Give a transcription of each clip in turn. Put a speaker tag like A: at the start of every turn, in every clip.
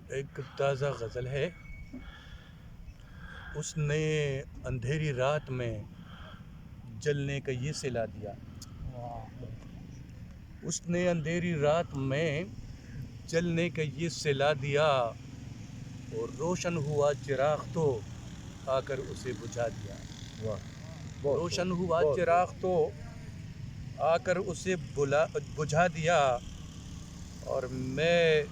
A: ایک تازہ غزل ہے. اس نے اندھیری رات میں جلنے کا یہ صلا دیا. اس نے اندھیری رات میں جلنے کا یہ صلا دیا اور روشن ہوا چراغ تو آ کر اسے بجھا دیا. روشن ہوا چراغ تو آ کر اسے بجھا دیا. اور میں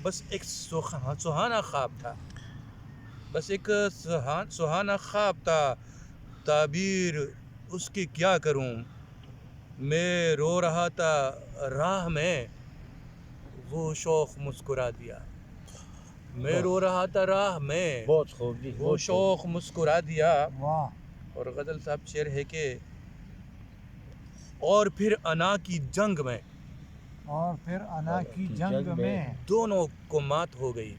A: بس ایک سہانا خواب تھا. بس ایک سہانا خواب تھا. تعبیر اس کی کیا کروں. میں رو رہا تھا راہ میں وہ شوق مسکرا دیا. میں رو رہا تھا راہ میں وہ شوق مسکرا دیا. اور غزل صاحب شعر ہے کہ اور پھر انا کی جنگ میں دونوں کو مات ہو گئی.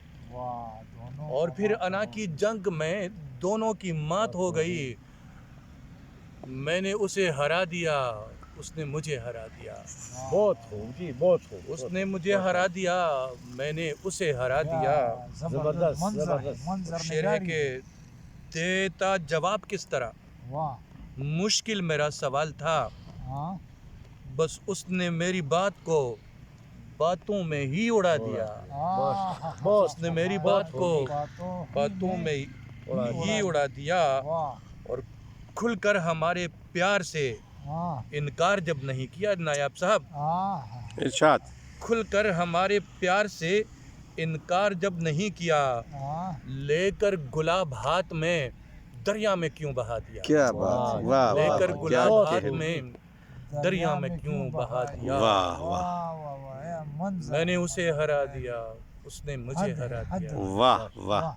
A: اور پھر انا کی جنگ میں دونوں کی مات ہو گئی. میں نے اسے ہرا دیا اس نے مجھے ہرا دیا. اس نے مجھے ہرا دیا میں نے اسے ہرا دیا. شعر ہے کہ دیتا جواب کس طرح مشکل میرا سوال تھا. بس اس نے میری بات کو باتوں میں ہی اڑا دیا. اس نے میری بات کو باتوں میں ہی اڑا دیا. اور کھل کر ہمارے پیار سے انکار جب نہیں کیا نایاب صاحب.
B: ارشاد.
A: کھل کر ہمارے پیار سے انکار جب نہیں کیا لے کر گلاب ہاتھ میں دریا میں کیوں بہا دیا.
B: کیا بات. واہ
A: لے کر
B: واہ.
A: گلاب ہاتھ میں دریا میں کیوں بہا دیا.
B: واہ واہ.
A: میں نے اسے ہرا دیا اس نے مجھے ہرا دیا.
B: واہ واہ.